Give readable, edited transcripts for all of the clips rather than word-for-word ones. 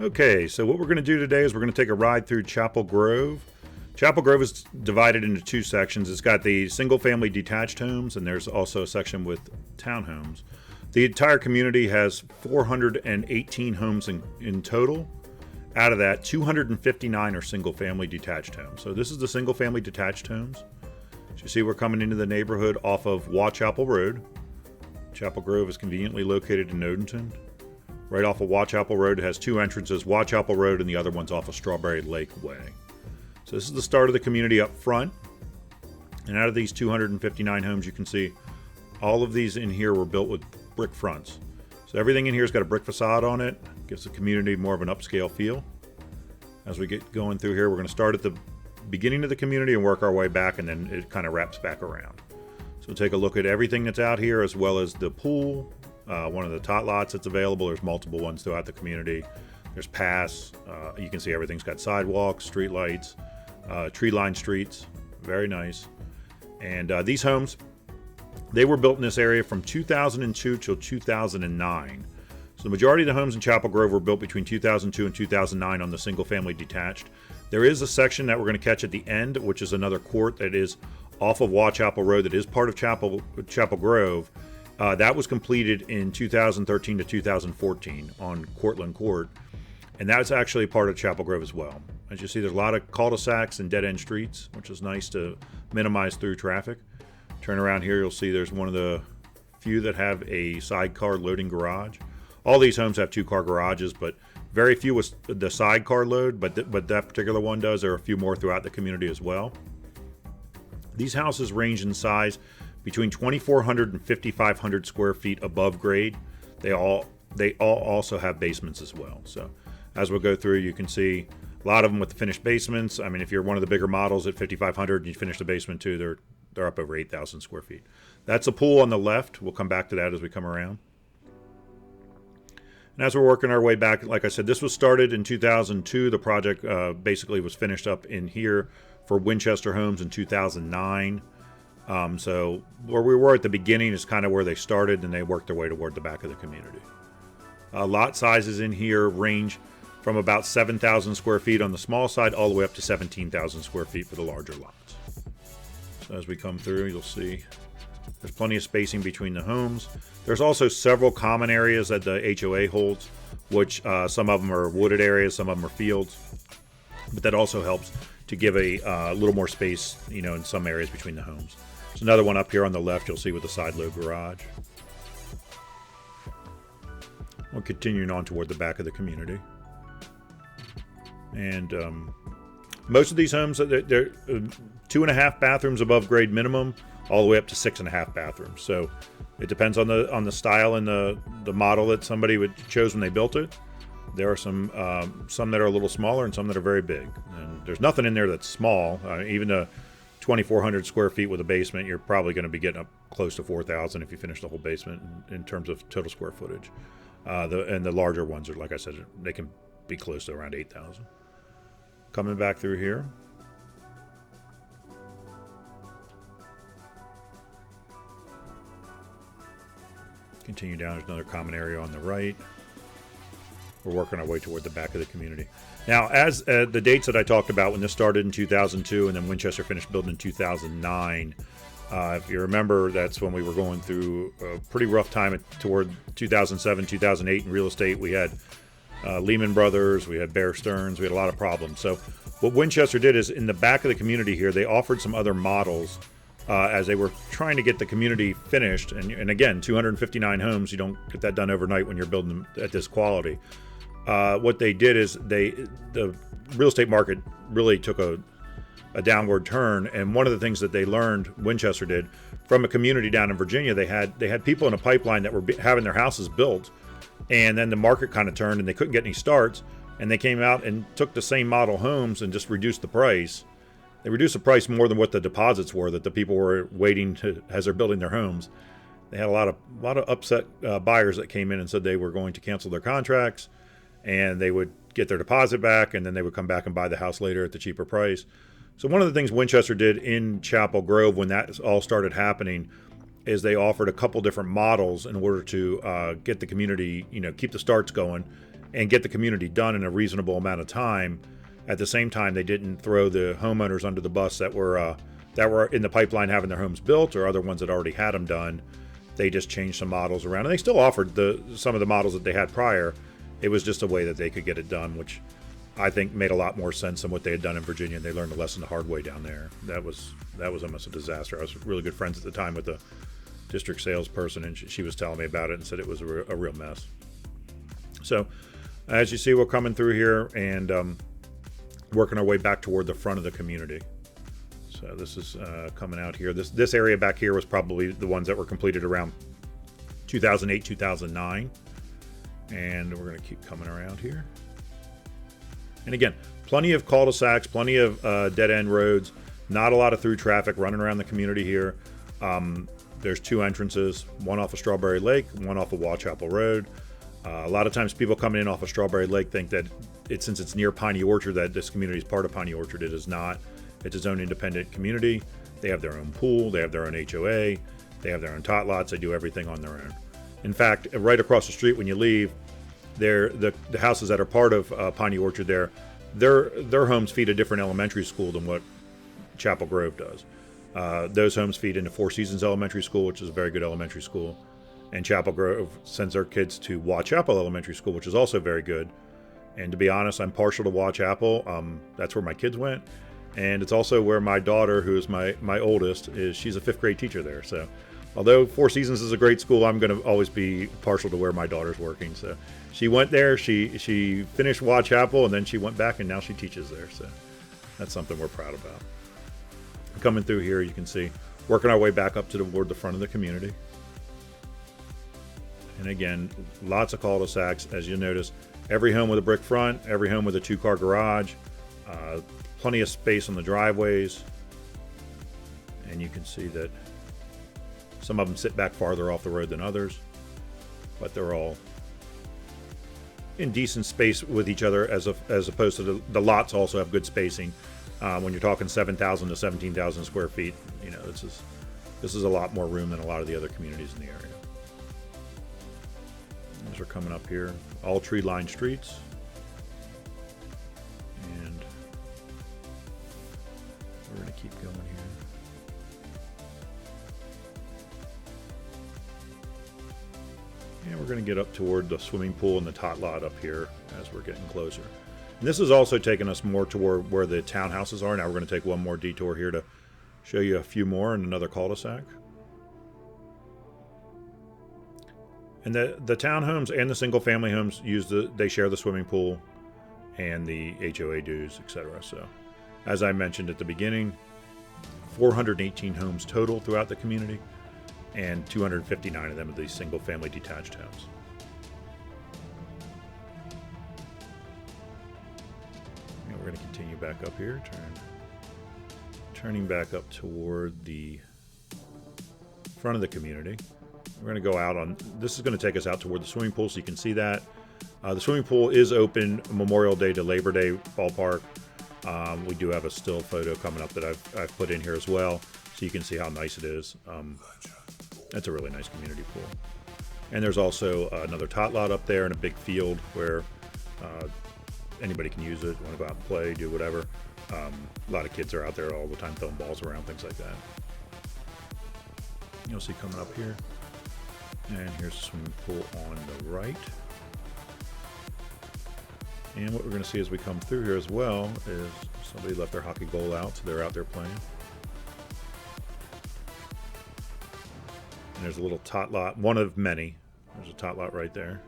Okay, so what we're going to do today is we're going to take a ride through Chapel Grove. Chapel Grove is divided into two sections. It's got the single-family detached homes, and there's also a section with townhomes. The entire community has 418 homes in total. Out of that, 259 are single-family detached homes. So this is the single-family detached homes. As you see, we're coming into the neighborhood off of Chapel Road. Chapel Grove is conveniently located in Odenton. Right off of Chapel Road, it has two entrances, Chapel Road, and the other one's off of Strawberry Lake Way. So this is the start of the community up front. And out of these 259 homes, you can see all of these in here were built with brick fronts. So everything in here has got a brick facade on it. Gives the community more of an upscale feel. As we get going through here, we're going to start at the beginning of the community and work our way back, and then it kind of wraps back around. So we'll take a look at everything that's out here, as well as the pool. One of the tot lots that's available. There's multiple ones throughout the community. There's paths. You can see everything's got sidewalks, street lights, tree-lined streets. Very nice. And these homes, they were built in this area from 2002 till 2009. So the majority of the homes in Chapel Grove were built between 2002 and 2009 on the single-family detached. There is a section that we're going to catch at the end, which is another court that is off of Chapel Road that is part of Chapel Grove. That was completed in 2013 to 2014 on Cortland Court, and that's actually part of Chapel Grove as well. As you see, there's a lot of cul-de-sacs and dead-end streets, which is nice to minimize through traffic. Turn around here, you'll see there's one of the few that have a sidecar loading garage. All these homes have two-car garages, but very few with the sidecar load, but that particular one does. There are a few more throughout the community as well. These houses range in size between 2,400 and 5,500 square feet above grade. They all also have basements as well. So as we'll go through, you can see a lot of them with the finished basements. I mean, if you're one of the bigger models at 5,500 and you finish the basement too, they're up over 8,000 square feet. That's a pool on the left. We'll come back to that as we come around. And as we're working our way back, like I said, this was started in 2002. The project basically was finished up in here for Winchester Homes in 2009. So where we were at the beginning is kind of where they started, and they worked their way toward the back of the community. Lot sizes in here range from about 7,000 square feet on the small side all the way up to 17,000 square feet for the larger lots. So as we come through, you'll see there's plenty of spacing between the homes. There's also several common areas that the HOA holds, which some of them are wooded areas, some of them are fields. But that also helps to give a little more space, in some areas between the homes. There's another one up here on the left you'll see with the side load garage. We're continuing on toward the back of the community. And most of these homes, they're 2.5 bathrooms above grade minimum, all the way up to 6.5 bathrooms. So it depends on the style and the model that somebody chose when they built it. There are some that are a little smaller and some that are very big. And there's nothing in there that's small. Even the 2,400 square feet with a basement, you're probably going to be getting up close to 4,000 if you finish the whole basement in terms of total square footage. And the larger ones are, like I said, they can be close to around 8,000. Coming back through here. Continue down, there's another common area on the right. We're working our way toward the back of the community. Now, as the dates that I talked about when this started in 2002 and then Winchester finished building in 2009, if you remember, that's when we were going through a pretty rough time toward 2007, 2008 in real estate. We had Lehman Brothers, we had Bear Stearns, we had a lot of problems. So what Winchester did is in the back of the community here, they offered some other models as they were trying to get the community finished. And again, 259 homes, you don't get that done overnight when you're building them at this quality. What they did is the real estate market really took a downward turn, and one of the things that they learned, Winchester did, from a community down in Virginia, they had people in a pipeline that were having their houses built, and then the market kind of turned and they couldn't get any starts, and they came out and took the same model homes and just reduced the price. They reduced the price more than what the deposits were that the people were waiting to as they're building their homes. They had a lot of upset buyers that came in and said they were going to cancel their contracts, and they would get their deposit back, and then they would come back and buy the house later at the cheaper price. So one of the things Winchester did in Chapel Grove when that all started happening is they offered a couple different models in order to get the community, keep the starts going, and get the community done in a reasonable amount of time. At the same time, they didn't throw the homeowners under the bus that were in the pipeline having their homes built, or other ones that already had them done. They just changed some models around, and they still offered some of the models that they had prior. It was just a way that they could get it done, which I think made a lot more sense than what they had done in Virginia. And they learned a lesson the hard way down there. That was almost a disaster. I was really good friends at the time with the district salesperson, and she was telling me about it and said it was a real mess. So, as you see, we're coming through here and working our way back toward the front of the community. So this is coming out here. This area back here was probably the ones that were completed around 2008, 2009. And we're going to keep coming around here. And again, plenty of cul-de-sacs, plenty of dead-end roads, not a lot of through traffic running around the community here. There's 2 entrances, one off of Strawberry Lake, one off of Wachapel Road. A lot of times people coming in off of Strawberry Lake think that since it's near Piney Orchard, that this community is part of Piney Orchard. It is not. It's its own independent community. They have their own pool. They have their own HOA. They have their own tot lots. They do everything on their own. In fact, right across the street when you leave, the houses that are part of Piney Orchard their homes feed a different elementary school than what Chapel Grove does. Those homes feed into Four Seasons Elementary School, which is a very good elementary school. And Chapel Grove sends their kids to Wachapel Elementary School, which is also very good. And to be honest, I'm partial to Wachapel. That's where my kids went. And it's also where my daughter, who is my oldest, she's a 5th grade teacher there. So although Four Seasons is a great school, I'm going to always be partial to where my daughter's working. So she went there, she finished Wachapel, and then she went back, and now she teaches there. So that's something we're proud about. Coming through here, you can see, working our way back up toward the front of the community. And again, lots of cul-de-sacs. As you'll notice, every home with a brick front, every home with a 2-car garage, plenty of space on the driveways. And you can see that some of them sit back farther off the road than others, but they're all in decent space with each other, as opposed to the lots also have good spacing. When you're talking 7,000 to 17,000 square feet, you know, this is a lot more room than a lot of the other communities in the area. As we're coming up here, all tree-lined streets. And we're going to keep going here. And we're going to get up toward the swimming pool and the tot lot up here as we're getting closer. And this is also taking us more toward where the townhouses are. Now we're going to take one more detour here to show you a few more in another cul-de-sac. And the townhomes and the single-family homes they share the swimming pool and the HOA dues, etc. So, as I mentioned at the beginning, 418 homes total throughout the community, and 259 of them are these single-family detached homes. And we're going to continue back up here, turning back up toward the front of the community. We're going to go out on, this is going to take us out toward the swimming pool, so you can see that. The swimming pool is open Memorial Day to Labor Day ballpark. We do have a still photo coming up that I've put in here as well, so you can see how nice it is. That's a really nice community pool. And there's also another tot lot up there and a big field where anybody can use it. Want to go out and play, do whatever. A lot of kids are out there all the time throwing balls around, things like that. You'll see coming up here. And here's the swimming pool on the right. And what we're going to see as we come through here as well is somebody left their hockey goal out, so they're out there playing. And there's a little tot lot, one of many. There's a tot lot right there.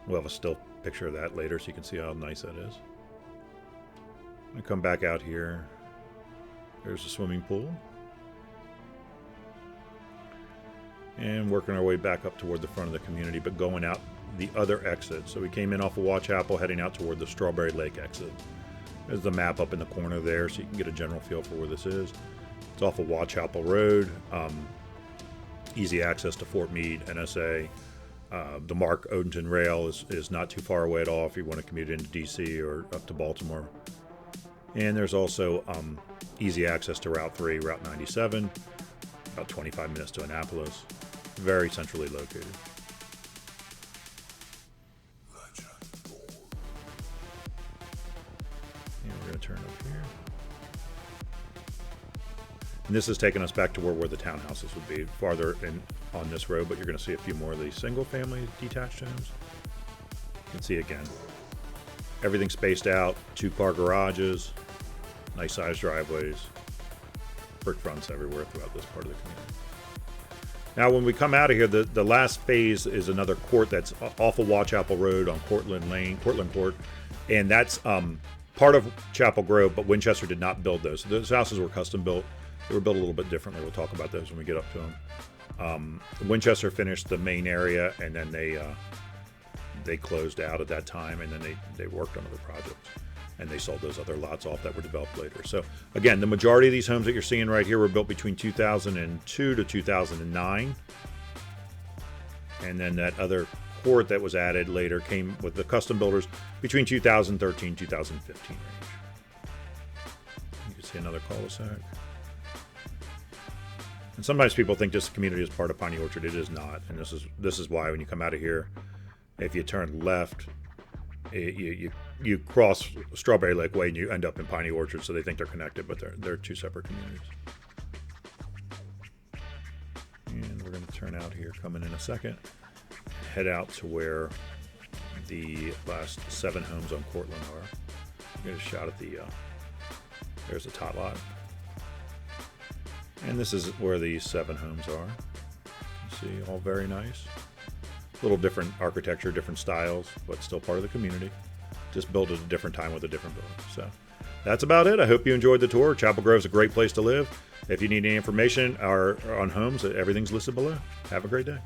We'll have a still picture of that later so you can see how nice that is. I'm going to come back out here. There's the swimming pool. And working our way back up toward the front of the community, but going out the other exit. So we came in off of Wachapel, heading out toward the Strawberry Lake exit. There's the map up in the corner there, so you can get a general feel for where this is. It's off of Wachapel Road. Easy access to Fort Meade, NSA. The Mark Odenton rail is not too far away at all if you want to commute into DC or up to Baltimore. And there's also easy access to Route 3, Route 97, about 25 minutes to Annapolis. Very centrally located. And this is taking us back to where the townhouses would be, farther in on this road, but you're going to see a few more of these single-family detached homes. You can see again, everything spaced out, 2-car garages, nice-sized driveways, brick fronts everywhere throughout this part of the community. Now, when we come out of here, the last phase is another court that's off of Chapel Road on Cortland Court, and that's part of Chapel Grove, but Winchester did not build those. Those houses were custom built. They were built a little bit differently. We'll talk about those when we get up to them. Winchester finished the main area, and then they closed out at that time, and then they worked on other projects, and they sold those other lots off that were developed later. So again, the majority of these homes that you're seeing right here were built between 2002 to 2009, and then that other court that was added later came with the custom builders between 2013 2015 range. You can see another cul-de-sac. And sometimes people think this community is part of Piney Orchard. It is not, and this is why when you come out of here, if you turn left, you cross Strawberry Lake Way and you end up in Piney Orchard. So they think they're connected, but they're two separate communities. And we're going to turn out here, coming in a second, head out to where the last 7 homes on Cortland are. Get a shot at there's the tot lot. And this is where these 7 homes are. You see, all very nice. A little different architecture, different styles, but still part of the community. Just built at a different time with a different building. So that's about it. I hope you enjoyed the tour. Chapel Grove is a great place to live. If you need any information on homes, everything's listed below. Have a great day.